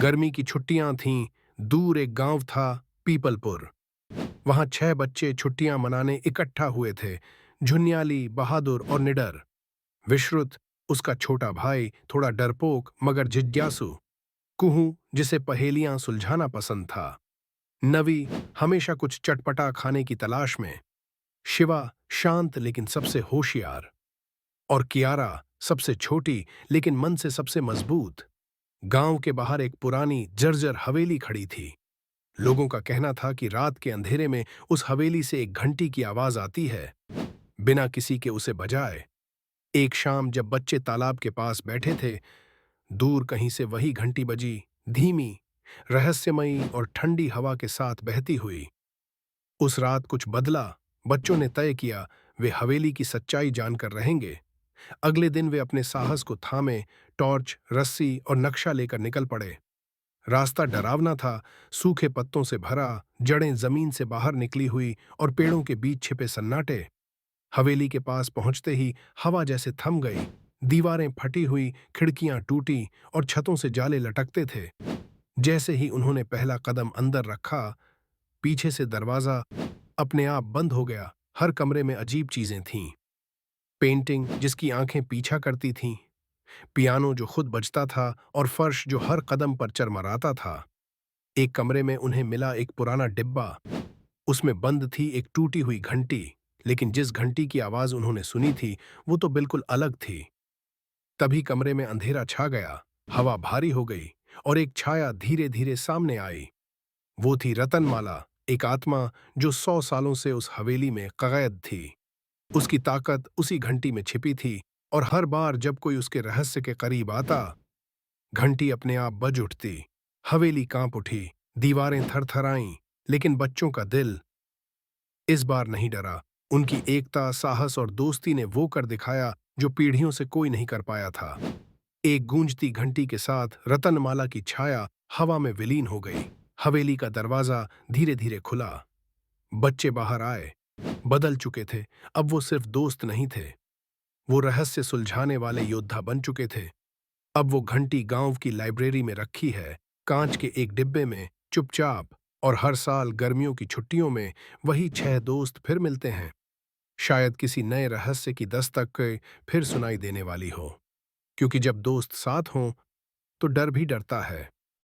गर्मी की छुट्टियां थीं। दूर एक गांव था, पीपलपुर। वहां 6 बच्चे छुट्टियां मनाने इकट्ठा हुए थे। झुन्याली, बहादुर और निडर। विश्रुत, उसका छोटा भाई, थोड़ा डरपोक मगर जिज्ञासु। कुहू, जिसे पहेलियां सुलझाना पसंद था। नवी, हमेशा कुछ चटपटा खाने की तलाश में। शिवा, शांत लेकिन सबसे होशियार। और कियारा, सबसे छोटी लेकिन मन से सबसे मजबूत। गांव के बाहर एक पुरानी जर्जर हवेली खड़ी थी। लोगों का कहना था कि रात के अंधेरे में उस हवेली से एक घंटी की आवाज आती है, बिना किसी के उसे बजाए। एक शाम जब बच्चे तालाब के पास बैठे थे, दूर कहीं से वही घंटी बजी, धीमी, रहस्यमयी और ठंडी हवा के साथ बहती हुई। उस रात कुछ बदला। बच्चों ने तय किया, वे हवेली की सच्चाई जानकर रहेंगे। अगले दिन वे अपने साहस को थामे, टॉर्च, रस्सी और नक्शा लेकर निकल पड़े। रास्ता डरावना था, सूखे पत्तों से भरा, जड़ें जमीन से बाहर निकली हुई और पेड़ों के बीच छिपे सन्नाटे। हवेली के पास पहुंचते ही हवा जैसे थम गई। दीवारें फटी हुई, खिड़कियां टूटी और छतों से जाले लटकते थे। जैसे ही उन्होंने पहला कदम अंदर रखा, पीछे से दरवाजा अपने आप बंद हो गया। हर कमरे में अजीब चीजें थीं। पेंटिंग जिसकी आंखें पीछा करती थीं, पियानो जो खुद बजता था और फर्श जो हर कदम पर चरमराता था। एक कमरे में उन्हें मिला एक पुराना डिब्बा। उसमें बंद थी एक टूटी हुई घंटी, लेकिन जिस घंटी की आवाज उन्होंने सुनी थी वो तो बिल्कुल अलग थी। तभी कमरे में अंधेरा छा गया, हवा भारी हो गई और एक छाया धीरे धीरे सामने आई। वो थी रतनमाला, एक आत्मा जो 100 सालों से उस हवेली में कैद थी। उसकी ताकत उसी घंटी में छिपी थी और हर बार जब कोई उसके रहस्य के करीब आता, घंटी अपने आप बज उठती। हवेली कांप उठी, दीवारें थरथराईं, लेकिन बच्चों का दिल इस बार नहीं डरा। उनकी एकता, साहस और दोस्ती ने वो कर दिखाया जो पीढ़ियों से कोई नहीं कर पाया था। एक गूंजती घंटी के साथ रतनमाला की छाया हवा में विलीन हो गई। हवेली का दरवाजा धीरे धीरे खुला। बच्चे बाहर आए। बदल चुके थे। अब वो सिर्फ दोस्त नहीं थे, वो रहस्य सुलझाने वाले योद्धा बन चुके थे। अब वो घंटी गांव की लाइब्रेरी में रखी है, कांच के एक डिब्बे में, चुपचाप। और हर साल गर्मियों की छुट्टियों में वही 6 दोस्त फिर मिलते हैं, शायद किसी नए रहस्य की दस्तक फिर सुनाई देने वाली हो। क्योंकि जब दोस्त साथ हों तो डर भी डरता है।